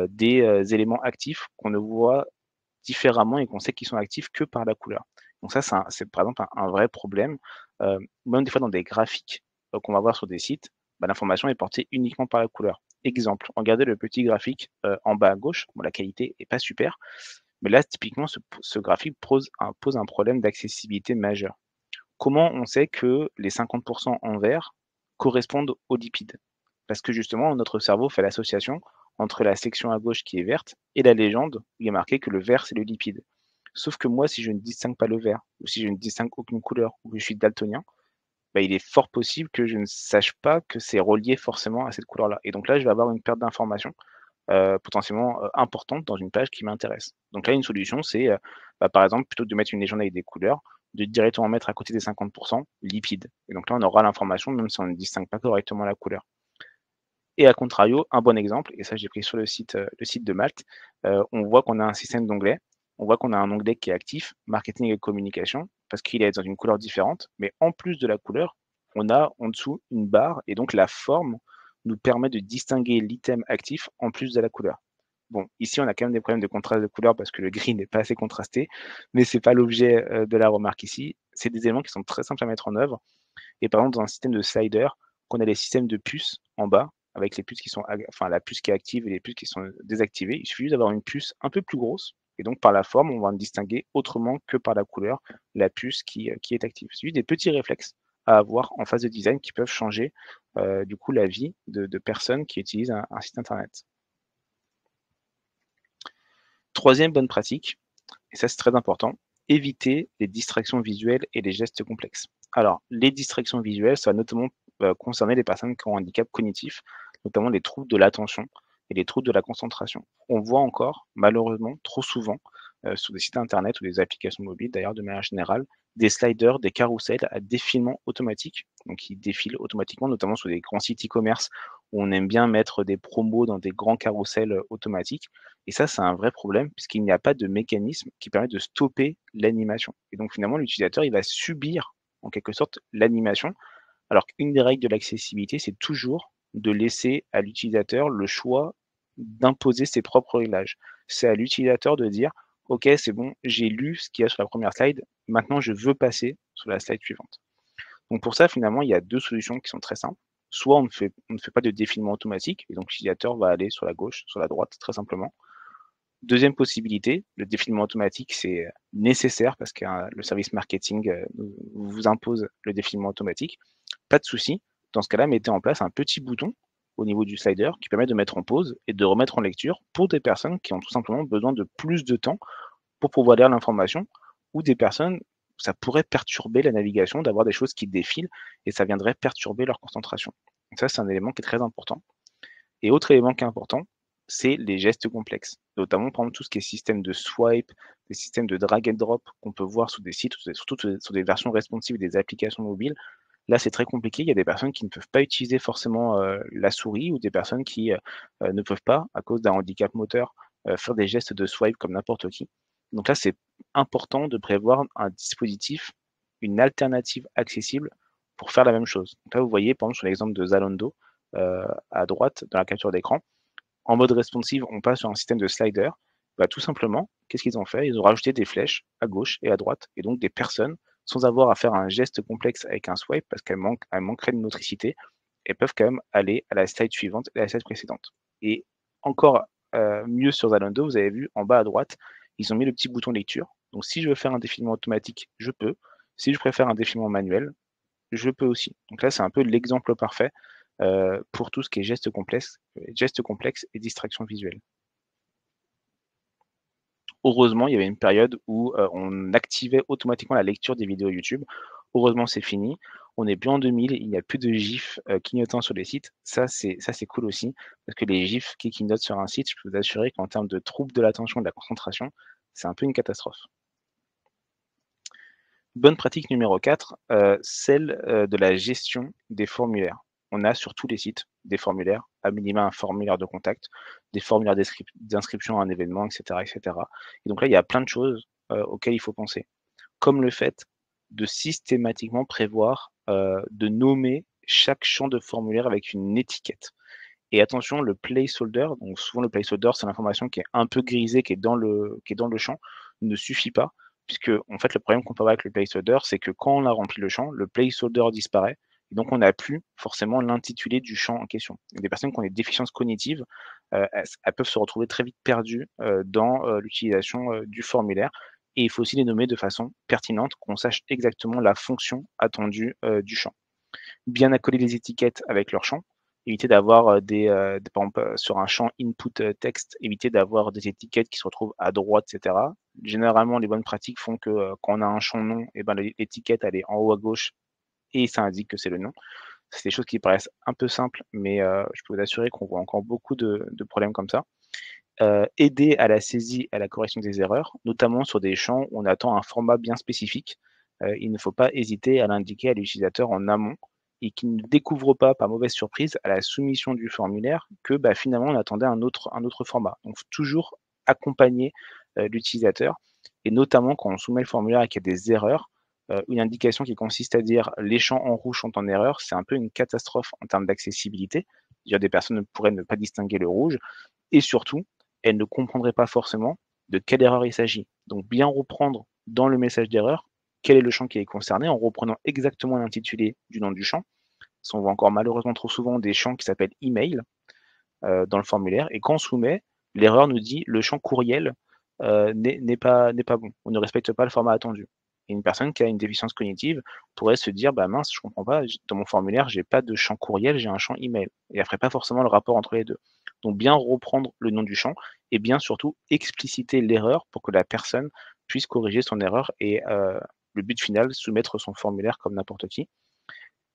des, éléments actifs qu'on ne voit différemment et qu'on sait qu'ils sont actifs que par la couleur. Donc ça, c'est par exemple un vrai problème. Même des fois dans des graphiques, qu'on va voir sur des sites, bah, l'information est portée uniquement par la couleur Exemple, regardez le petit graphique en bas à gauche. Bon, la qualité est pas super, mais là, typiquement, ce graphique pose un problème d'accessibilité majeur. Comment on sait que les 50% en vert correspondent aux lipides? Parce que justement, notre cerveau fait l'association entre la section à gauche qui est verte et la légende où il est marqué que le vert, c'est le lipide. Sauf que moi, si je ne distingue pas le vert, ou si je ne distingue aucune couleur, ou que je suis daltonien, bah, il est fort possible que je ne sache pas que c'est relié forcément à cette couleur-là. Et donc là, je vais avoir une perte d'information potentiellement importante dans une page qui m'intéresse. Donc là, une solution, c'est bah, par exemple, plutôt que de mettre une légende avec des couleurs, de directement mettre à côté des 50% lipides. Et donc là, on aura l'information même si on ne distingue pas correctement la couleur. Et à contrario, un bon exemple, et ça j'ai pris sur le site de Malte, on voit qu'on a un système d'onglets. On voit qu'on a un onglet qui est actif, marketing et communication, parce qu'il est dans une couleur différente, mais en plus de la couleur, on a en dessous une barre, et donc la forme nous permet de distinguer l'item actif en plus de la couleur. Bon, ici on a quand même des problèmes de contraste de couleur parce que le gris n'est pas assez contrasté, mais c'est pas l'objet de la remarque ici. C'est des éléments qui sont très simples à mettre en œuvre. Et par exemple, dans un système de slider, qu'on a les systèmes de puces en bas, avec les puces qui sont, enfin la puce qui est active et les puces qui sont désactivées, il suffit juste d'avoir une puce un peu plus grosse. Et donc, par la forme, on va en distinguer autrement que par la couleur la puce qui est active. C'est juste des petits réflexes à avoir en phase de design qui peuvent changer du coup la vie de personnes qui utilisent un site internet. Troisième bonne pratique, et ça c'est très important, éviter les distractions visuelles et les gestes complexes. Alors, les distractions visuelles, ça va notamment concerner les personnes qui ont un handicap cognitif, notamment les troubles de l'attention et les troubles de la concentration. On voit encore, malheureusement, trop souvent, sur des sites internet ou des applications mobiles, d'ailleurs de manière générale, des sliders, des carousels à défilement automatique, donc qui défilent automatiquement, notamment sur des grands sites e-commerce où on aime bien mettre des promos dans des grands carousels automatiques. Et ça, c'est un vrai problème puisqu'il n'y a pas de mécanisme qui permet de stopper l'animation. Et donc finalement, l'utilisateur, il va subir en quelque sorte l'animation, alors qu'une des règles de l'accessibilité, c'est toujours de laisser à l'utilisateur le choix d'imposer ses propres réglages. C'est à l'utilisateur de dire: «OK, c'est bon, j'ai lu ce qu'il y a sur la première slide, maintenant je veux passer sur la slide suivante». Donc pour ça, finalement, il y a 2 solutions qui sont très simples. Soit on ne fait pas de défilement automatique et donc l'utilisateur va aller sur la gauche, sur la droite, très simplement. Deuxième possibilité, le défilement automatique, c'est nécessaire parce que le service marketing vous impose le défilement automatique. Pas de souci. Dans ce cas-là, mettez en place un petit bouton au niveau du slider qui permet de mettre en pause et de remettre en lecture pour des personnes qui ont tout simplement besoin de plus de temps pour pouvoir lire l'information ou des personnes, ça pourrait perturber la navigation d'avoir des choses qui défilent et ça viendrait perturber leur concentration. Donc ça, c'est un élément qui est très important. Et autre élément qui est important, c'est les gestes complexes, notamment par exemple tout ce qui est système de swipe, des systèmes de drag and drop qu'on peut voir sur des sites, surtout sur des versions responsives des applications mobiles. Là, c'est très compliqué. Il y a des personnes qui ne peuvent pas utiliser forcément la souris ou des personnes qui ne peuvent pas, à cause d'un handicap moteur, faire des gestes de swipe comme n'importe qui. Donc là, c'est important de prévoir un dispositif, une alternative accessible pour faire la même chose. Donc là, vous voyez, par exemple, sur l'exemple de Zalando, à droite dans la capture d'écran, en mode responsive, on passe sur un système de slider. Bah, tout simplement, qu'est-ce qu'ils ont fait? Ils ont rajouté des flèches à gauche et à droite, et donc des personnes, sans avoir à faire un geste complexe avec un swipe, parce elles manqueraient de motricité, elles peuvent quand même aller à la slide suivante et à la slide précédente. Et encore mieux sur Zalando, vous avez vu en bas à droite, ils ont mis le petit bouton lecture. Donc si je veux faire un défilement automatique, je peux. Si je préfère un défilement manuel, je peux aussi. Donc là, c'est un peu l'exemple parfait pour tout ce qui est gestes complexes et distraction visuelle. Heureusement, il y avait une période où on activait automatiquement la lecture des vidéos YouTube. Heureusement, c'est fini. On n'est plus en 2000, il n'y a plus de gifs clignotant sur les sites. Ça, c'est cool aussi, parce que les gifs qui clignotent sur un site, je peux vous assurer qu'en termes de troubles de l'attention et de la concentration, c'est un peu une catastrophe. Bonne pratique numéro 4, celle de la gestion des formulaires. On a sur tous les sites des formulaires, à minima un formulaire de contact, des formulaires d'inscription à un événement, etc., etc. Et donc là, il y a plein de choses auxquelles il faut penser, comme le fait de systématiquement prévoir de nommer chaque champ de formulaire avec une étiquette. Et attention, le placeholder, donc souvent le placeholder, c'est l'information qui est un peu grisée, qui est dans le champ, ne suffit pas, puisque en fait, le problème qu'on peut avoir avec le placeholder, c'est que quand on a rempli le champ, le placeholder disparaît, Et donc on n'a plus forcément l'intitulé du champ en question. Et des personnes qui ont des déficiences cognitives, elles peuvent se retrouver très vite perdues, dans, l'utilisation, du formulaire et il faut aussi les nommer de façon pertinente, qu'on sache exactement la fonction attendue, du champ. Bien accoler les étiquettes avec leur champ, éviter d'avoir, des par exemple, sur un champ input, texte, éviter d'avoir des étiquettes qui se retrouvent à droite et cetera. Généralement, les bonnes pratiques font que, quand on a un champ nom et ben, l'étiquette elle est en haut à gauche et ça indique que c'est le nom. C'est des choses qui paraissent un peu simples, mais je peux vous assurer qu'on voit encore beaucoup de problèmes comme ça. Aider à la saisie, à la correction des erreurs, notamment sur des champs où on attend un format bien spécifique. Il ne faut pas hésiter à l'indiquer à l'utilisateur en amont et qu'il ne découvre pas par mauvaise surprise à la soumission du formulaire que, bah, finalement on attendait un autre format. Donc faut toujours accompagner, l'utilisateur et notamment quand on soumet le formulaire et qu'il y a des erreurs, une indication qui consiste à dire: «Les champs en rouge sont en erreur», c'est un peu une catastrophe en termes d'accessibilité. Dire des personnes ne pourraient ne pas distinguer le rouge et surtout, elles ne comprendraient pas forcément de quelle erreur il s'agit. Donc bien reprendre dans le message d'erreur quel est le champ qui est concerné en reprenant exactement l'intitulé du nom du champ. Parce qu'on voit encore malheureusement trop souvent des champs qui s'appellent email dans le formulaire et quand on soumet, l'erreur nous dit le champ courriel n'est pas bon, on ne respecte pas le format attendu. Et une personne qui a une déficience cognitive pourrait se dire bah mince, je comprends pas, dans mon formulaire, j'ai pas de champ courriel, j'ai un champ email. Et elle ferait pas forcément le rapport entre les deux. Donc bien reprendre le nom du champ et bien surtout expliciter l'erreur pour que la personne puisse corriger son erreur et le but final, soumettre son formulaire comme n'importe qui.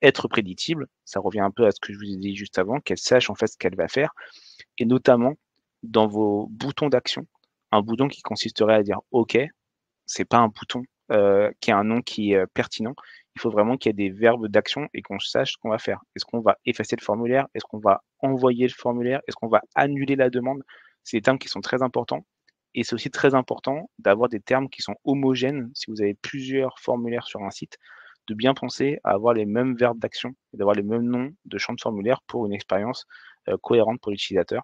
Être prédictible, ça revient un peu à ce que je vous ai dit juste avant, qu'elle sache en fait ce qu'elle va faire et notamment dans vos boutons d'action, un bouton qui consisterait à dire OK, c'est pas un bouton, qui a un nom qui est, pertinent. Il faut vraiment qu'il y ait des verbes d'action et qu'on sache ce qu'on va faire. Est-ce qu'on va effacer le formulaire? Est-ce qu'on va envoyer le formulaire? Est-ce qu'on va annuler la demande? C'est des termes qui sont très importants et c'est aussi très important d'avoir des termes qui sont homogènes. Si vous avez plusieurs formulaires sur un site, de bien penser à avoir les mêmes verbes d'action et d'avoir les mêmes noms de champs de formulaire pour une expérience, cohérente pour l'utilisateur.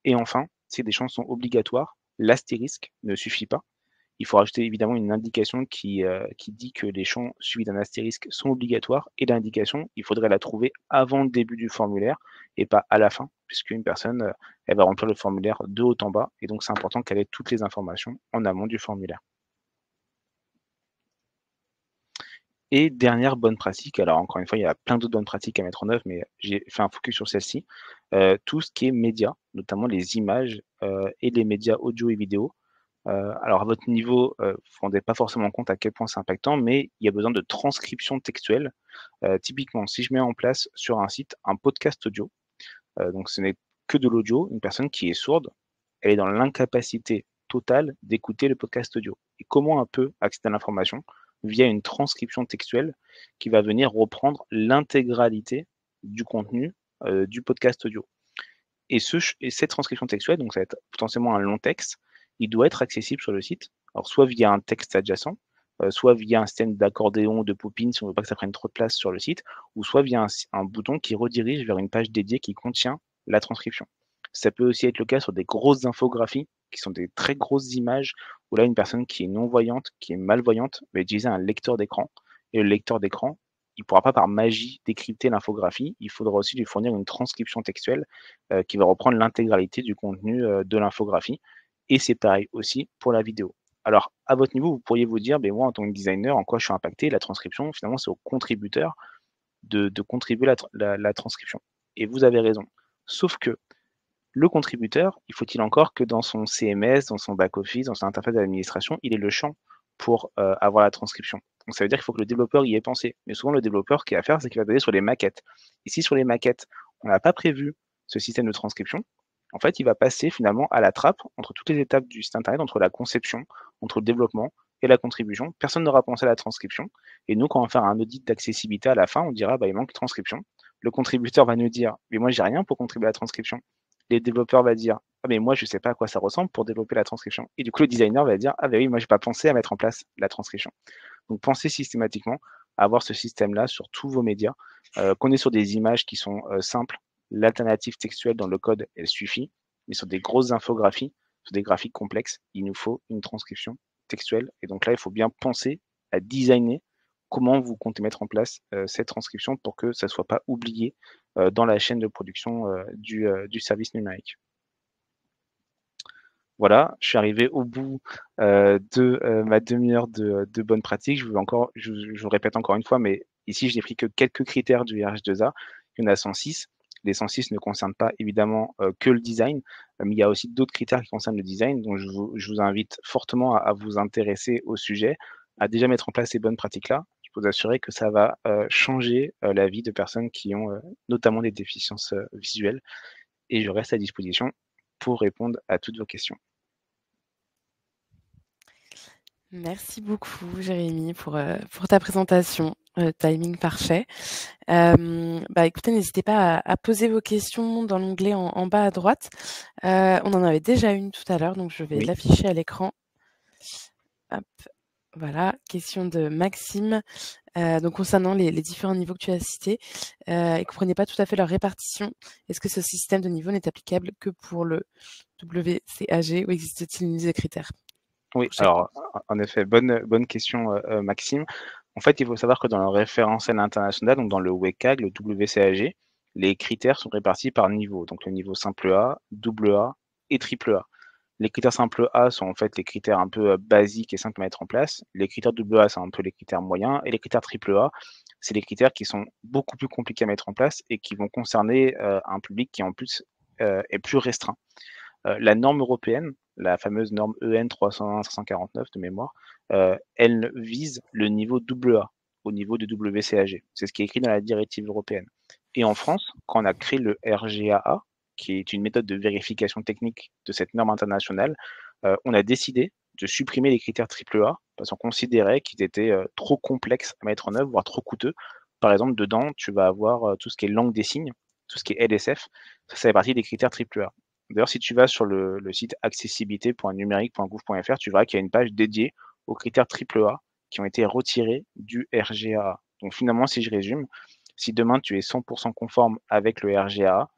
Et enfin, si des champs sont obligatoires, l'astérisque ne suffit pas. Il faut rajouter évidemment une indication qui dit que les champs suivis d'un astérisque sont obligatoires et l'indication, il faudrait la trouver avant le début du formulaire et pas à la fin, puisqu'une personne, elle va remplir le formulaire de haut en bas et donc c'est important qu'elle ait toutes les informations en amont du formulaire. Et dernière bonne pratique, alors encore une fois, il y a plein d'autres bonnes pratiques à mettre en œuvre, mais j'ai fait un focus sur celle-ci, tout ce qui est médias, notamment les images, et les médias audio et vidéo. Alors à votre niveau, vous ne vous rendez pas forcément compte à quel point c'est impactant, mais il y a besoin de transcription textuelle. Typiquement, si je mets en place sur un site un podcast audio, donc ce n'est que de l'audio, une personne qui est sourde, elle est dans l'incapacité totale d'écouter le podcast audio. Et comment elle peut accéder à l'information? Via une transcription textuelle qui va venir reprendre l'intégralité du contenu, du podcast audio. Et cette transcription textuelle, donc ça va être potentiellement un long texte, il doit être accessible sur le site. Alors soit via un texte adjacent, soit via un système d'accordéon, de popping si on veut pas que ça prenne trop de place sur le site, ou soit via un bouton qui redirige vers une page dédiée qui contient la transcription. Ça peut aussi être le cas sur des grosses infographies, qui sont des très grosses images, où là une personne qui est non-voyante, qui est malvoyante, va utiliser un lecteur d'écran et le lecteur d'écran, il ne pourra pas par magie décrypter l'infographie, il faudra aussi lui fournir une transcription textuelle qui va reprendre l'intégralité du contenu, de l'infographie et c'est pareil aussi pour la vidéo. Alors à votre niveau, vous pourriez vous dire: «Beh, moi en tant que designer, en quoi je suis impacté?» La transcription finalement, c'est au contributeur de contribuer la transcription et vous avez raison. Sauf que le contributeur, il faut-il encore que dans son CMS, dans son back office, dans son interface d'administration, il ait le champ pour, avoir la transcription. Donc ça veut dire qu'il faut que le développeur y ait pensé. Mais souvent le développeur, ce qu'il va faire, c'est qu'il va baser sur les maquettes. Et si sur les maquettes, on n'a pas prévu ce système de transcription, en fait, il va passer finalement à la trappe entre toutes les étapes du site internet, entre la conception, entre le développement et la contribution. Personne n'aura pensé à la transcription. Et nous, quand on va faire un audit d'accessibilité à la fin, on dira: «Bah, il manque une transcription». Le contributeur va nous dire: «Mais moi, j'ai rien pour contribuer à la transcription». Les développeurs va dire: «Ah mais moi je sais pas à quoi ça ressemble pour développer la transcription» et du coup le designer va dire: «Ah bah oui, moi j'ai pas pensé à mettre en place la transcription». Donc pensez systématiquement à avoir ce système-là sur tous vos médias, qu'on est sur des images qui sont, simples, l'alternative textuelle dans le code, elle suffit, mais sur des grosses infographies, sur des graphiques complexes, il nous faut une transcription textuelle et donc là, il faut bien penser à designer comment vous comptez mettre en place, cette transcription pour que ça soit pas oublié, dans la chaîne de production, du service numérique. Voilà, je suis arrivé au bout, de, ma demi-heure de bonnes pratiques. Je vous répète encore une fois, mais ici, je n'ai pris que quelques critères du RH2A. Il y en a 106. Les 106 ne concernent pas évidemment, que le design, mais il y a aussi d'autres critères qui concernent le design. Donc je vous invite fortement à vous intéresser au sujet, à déjà mettre en place ces bonnes pratiques-là. Je peux vous assurer que ça va, changer, la vie de personnes qui ont, notamment des déficiences, visuelles, et je reste à disposition pour répondre à toutes vos questions. Merci beaucoup Jérémy pour ta présentation, timing parfait. Écoutez, n'hésitez pas à poser vos questions dans l'onglet en bas à droite. On en avait déjà une tout à l'heure, donc je vais Oui. l'afficher à l'écran. Hop, voilà, question de Maxime. Donc concernant les différents niveaux que tu as cités, ils ne comprenaient pas tout à fait leur répartition. Est-ce que ce système de niveau n'est applicable que pour le WCAG ou existe-t-il une liste de critères? Oui, Chaque alors en effet, bonne question, Maxime. En fait, il faut savoir que dans le référentiel international, donc dans le WCAG, le WCAG, les critères sont répartis par niveau. Donc le niveau simple A, double A et triple A. Les critères simple A sont en fait les critères un peu, basiques et simples à mettre en place. Les critères double A, c'est un peu les critères moyens, et les critères triple A, c'est les critères qui sont beaucoup plus compliqués à mettre en place et qui vont concerner, un public qui en plus, est plus restreint. La norme européenne, la fameuse norme EN 301-549 de mémoire, elle vise le niveau double A, au niveau de WCAG. C'est ce qui est écrit dans la directive européenne. Et en France, quand on a créé le RGAA, qui est une méthode de vérification technique de cette norme internationale, on a décidé de supprimer les critères AAA parce qu'on considérait qu'ils étaient, trop complexes à mettre en œuvre, voire trop coûteux. Par exemple, dedans, tu vas avoir, tout ce qui est langue des signes, tout ce qui est LSF, ça fait partie des critères AAA. D'ailleurs, si tu vas sur le site accessibilité.numérique.gouv.fr, tu verras qu'il y a une page dédiée aux critères AAA qui ont été retirés du RGAA. Donc finalement, si je résume, si demain tu es 100% conforme avec le RGAA,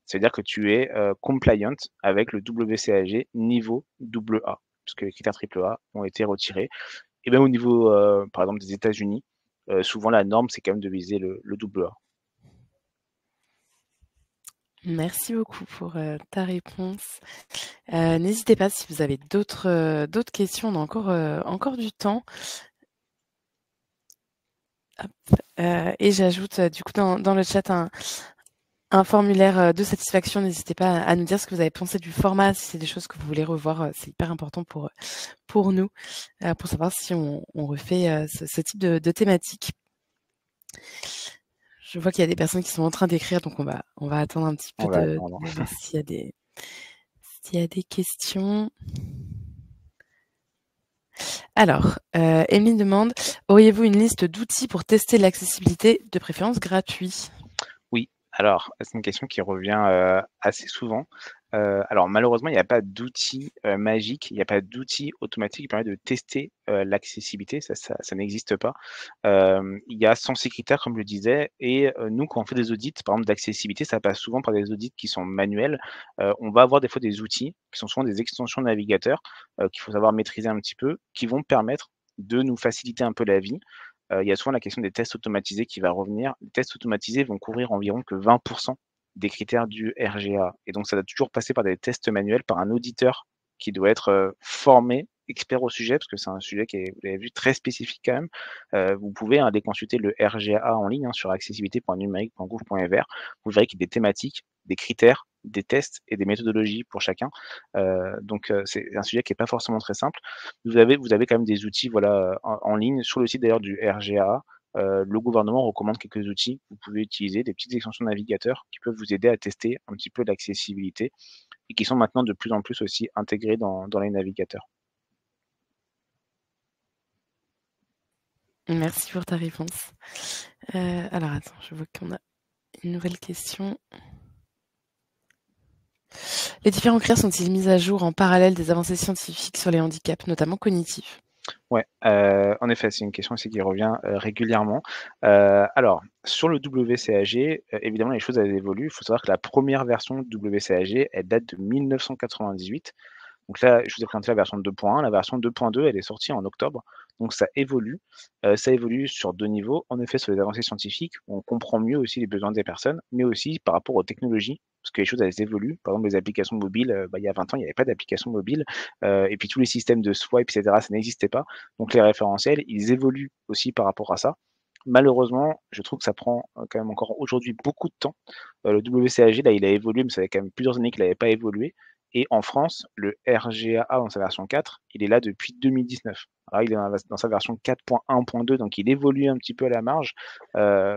ça veut dire que tu es, compliant avec le WCAG niveau AA, puisque les critères AAA ont été retirés. Et même au niveau, par exemple des États-Unis, souvent la norme, c'est quand même de viser le AA. Merci beaucoup pour ta réponse. N'hésitez pas si vous avez d'autres questions, on a encore du temps. Hop, et j'ajoute du coup dans le chat un formulaire de satisfaction. N'hésitez pas à nous dire ce que vous avez pensé du format, si c'est des choses que vous voulez revoir. C'est hyper important pour nous, pour savoir si on refait ce type de thématique. Je vois qu'il y a des personnes qui sont en train d'écrire, donc on va attendre un petit peu de voir s'il y a des questions. Alors, Émilie demande, auriez-vous une liste d'outils pour tester l'accessibilité, de préférence gratuit? Oui, alors c'est une question qui revient, assez souvent. Alors malheureusement, il n'y a pas d'outil, magique, il n'y a pas d'outil automatique qui permet de tester, l'accessibilité, ça n'existe pas. Il y a 106 critères comme je le disais, et nous quand on fait des audits, par exemple d'accessibilité, ça passe souvent par des audits qui sont manuels. On va avoir des fois des outils qui sont souvent des extensions de navigateur, qu'il faut savoir maîtriser un petit peu, qui vont permettre de nous faciliter un peu la vie. Il y a souvent la question des tests automatisés qui va revenir. Les tests automatisés vont couvrir environ que 20 des critères du RGA, et donc ça doit toujours passer par des tests manuels, par un auditeur qui doit être, formé, expert au sujet, parce que c'est un sujet qui est, vous l'avez vu, très spécifique quand même. Vous pouvez, aller consulter le RGA en ligne, sur accessibilité.numérique.gouv.fr. Vous verrez qu'il y a des thématiques, des critères, des tests et des méthodologies pour chacun. Donc c'est un sujet qui est pas forcément très simple. Vous avez quand même des outils, voilà, en ligne. Sur le site d'ailleurs du RGA, le gouvernement recommande quelques outils que vous pouvez utiliser, des petites extensions de navigateur qui peuvent vous aider à tester un petit peu l'accessibilité et qui sont maintenant de plus en plus aussi intégrés dans les navigateurs. Merci pour ta réponse. Alors attends, je vois qu'on a une nouvelle question. Les différents critères sont-ils mis à jour en parallèle des avancées scientifiques sur les handicaps, notamment cognitifs? Ouais, en effet, c'est une question aussi qui revient, régulièrement. Alors sur le WCAG, évidemment les choses elles évoluent. Il faut savoir que la première version de WCAG, elle date de 1998. Donc là, je vous ai présenté la version 2.1. La version 2.2, elle est sortie en octobre. Donc ça évolue sur 2 niveaux. En effet, sur les avancées scientifiques, on comprend mieux aussi les besoins des personnes, mais aussi par rapport aux technologies, parce que les choses, elles évoluent. Par exemple, les applications mobiles, il y a 20 ans, il n'y avait pas d'applications mobiles, et puis tous les systèmes de swipe et cetera, ça n'existait pas. Donc les référentiels, ils évoluent aussi par rapport à ça. Malheureusement, je trouve que ça prend, quand même encore aujourd'hui beaucoup de temps. Le WCAG, là, il a évolué, mais ça fait quand même plusieurs années qu'il n'avait pas évolué et en France, le RGAA dans sa version 4, il est là depuis 2019. Alors, il est dans sa version 4.1.2, donc il évolue un petit peu à la marge,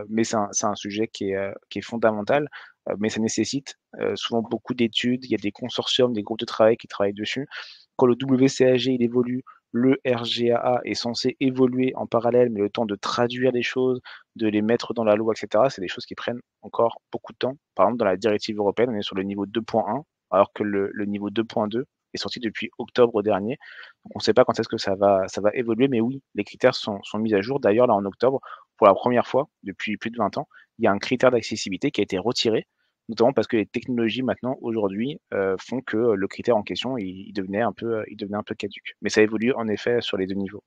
mais c'est un sujet qui est fondamental, mais ça nécessite, souvent beaucoup d'études. Il y a des consortiums, des groupes de travail qui travaillent dessus. Quand le WCAG, il évolue, le RGAA est censé évoluer en parallèle, mais le temps de traduire les choses, de les mettre dans la loi et cetera, c'est des choses qui prennent encore beaucoup de temps. Par exemple, dans la directive européenne, on est sur le niveau 2.1, alors que le niveau 2.2 est sorti depuis octobre dernier. Donc on ne sait pas quand est-ce que ça va évoluer, mais oui, les critères sont mis à jour. D'ailleurs, là, en octobre, pour la première fois depuis plus de 20 ans, il y a un critère d'accessibilité qui a été retiré, notamment parce que les technologies maintenant, aujourd'hui, font que le critère en question, il devenait un peu caduc. Mais ça évolue en effet sur les 2 niveaux.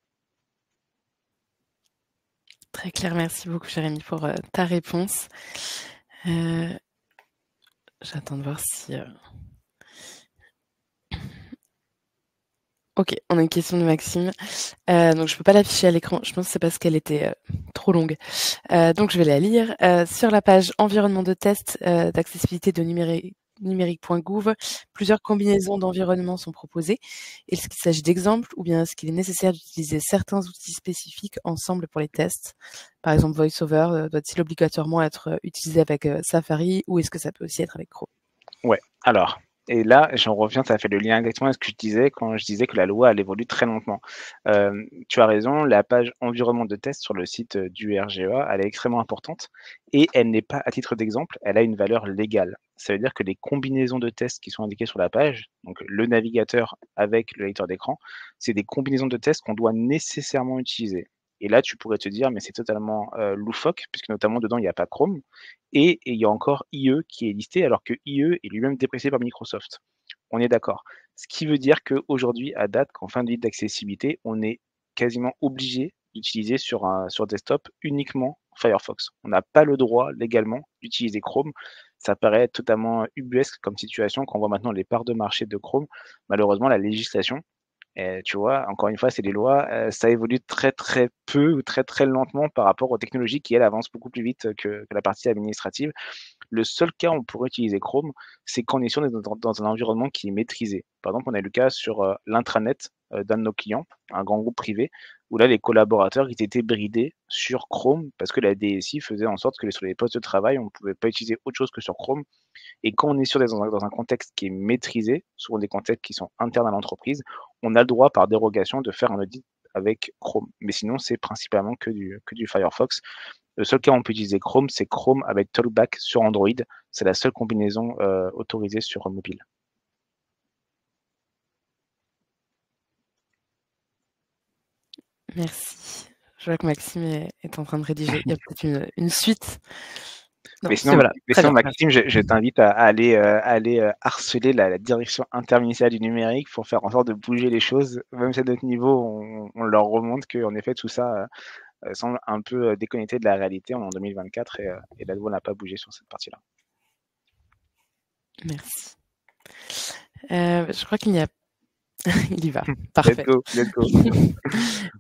Très clair, merci beaucoup Jérémy pour, ta réponse. J'attends de voir si, OK, on a une question de Maxime. Donc je peux pas l'afficher à l'écran, je pense que c'est parce qu'elle était, trop longue. Donc je vais la lire. Sur la page environnement de test, d'accessibilité de numérique.gouv, plusieurs combinaisons d'environnements sont proposées. Est-ce qu'il s'agit d'exemples ou bien est-ce qu'il est nécessaire d'utiliser certains outils spécifiques ensemble pour les tests? Par exemple, VoiceOver, doit-il obligatoirement être, utilisé avec, Safari ou est-ce que ça peut aussi être avec Chrome? Ouais, alors et là, j'en reviens, ça fait le lien exactement à ce que je disais quand je disais que la loi, elle évolue très lentement. Tu as raison, la page environnement de test sur le site, du RGEA, elle est extrêmement importante et elle n'est pas à titre d'exemple, elle a une valeur légale. Ça veut dire que les combinaisons de tests qui sont indiquées sur la page, donc le navigateur avec le lecteur d'écran, c'est des combinaisons de tests qu'on doit nécessairement utiliser et là, tu pourrais te dire: «Mais c'est totalement, loufoque» puisque notamment dedans, il y a pas Chrome et il y a encore IE qui est listé alors que IE est lui-même déprécié par Microsoft. On est d'accord. Ce qui veut dire qu'aujourd'hui, à date, qu'en fin de vie d'accessibilité, on est quasiment obligé d'utiliser sur desktop uniquement Firefox. On n'a pas le droit légalement d'utiliser Chrome. Ça paraît totalement ubuesque comme situation quand on voit maintenant les parts de marché de Chrome. Malheureusement, la législation, tu vois, encore une fois, c'est des lois, ça évolue très, très peu ou très, très lentement par rapport aux technologies qui, elles, avancent beaucoup plus vite que la partie administrative. Le seul cas où on pourrait utiliser Chrome, c'est quand on est sûr d'être dans un environnement qui est maîtrisé. Par exemple, on a eu le cas sur, l'intranet, d'un de nos clients, un grand groupe privé, où là, les collaborateurs, ils étaient bridés sur Chrome parce que la DSI faisait en sorte que sur les postes de travail, on ne pouvait pas utiliser autre chose que sur Chrome et quand on est sûr d'être dans un contexte qui est maîtrisé, souvent des contextes qui sont internes à l'entreprise, on a le droit par dérogation de faire un audit avec Chrome. Mais sinon, c'est principalement que du Firefox. Le seul cas où on peut utiliser Chrome, c'est Chrome avec Talkback sur Android. C'est la seule combinaison, autorisée sur mobile. Merci. Je vois que Maxime est en train de rédiger. Il y a peut-être une suite? Non, Mais mais sinon voilà, mais très sinon bien, merci. Maxime, je t'invite à aller, harceler la direction interministérielle du numérique pour faire en sorte de bouger les choses. Même si à notre niveau, on leur remonte qu'en effet tout ça, semble un peu, déconnecté de la réalité. On est en 2024 et la loi n'a pas bougé sur cette partie-là. Merci. Je crois qu'il n'y a il y va, Let's parfait. go, let's go.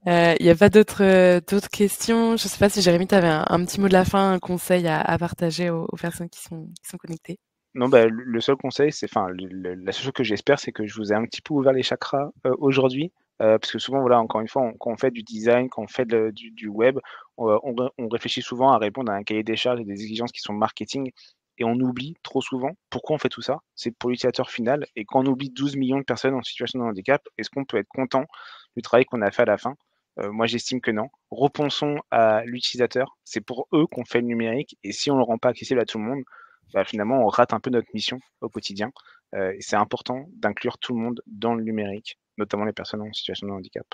Il y a pas d'autres questions? Je sais pas si Jérémy, tu avais un petit mot de la fin, un conseil à partager aux personnes qui sont connectées? Non, bah, le seul conseil, c'est enfin, la seule chose que j'espère, c'est que je vous ai un petit peu ouvert les chakras, aujourd'hui, parce que souvent, voilà, encore une fois, quand on fait du design, quand on fait du web, on réfléchit souvent à répondre à un cahier des charges et des exigences qui sont marketing et on oublie trop souvent pourquoi on fait tout ça. C'est pour l'utilisateur final et quand on oublie 12 millions de personnes en situation de handicap, est-ce qu'on peut être content du travail qu'on a fait à la fin? Moi, j'estime que non. Repensons à l'utilisateur, c'est pour eux qu'on fait le numérique et si on le rend pas accessible à tout le monde, bah, finalement, on rate un peu notre mission au quotidien. Et c'est important d'inclure tout le monde dans le numérique, notamment les personnes en situation de handicap.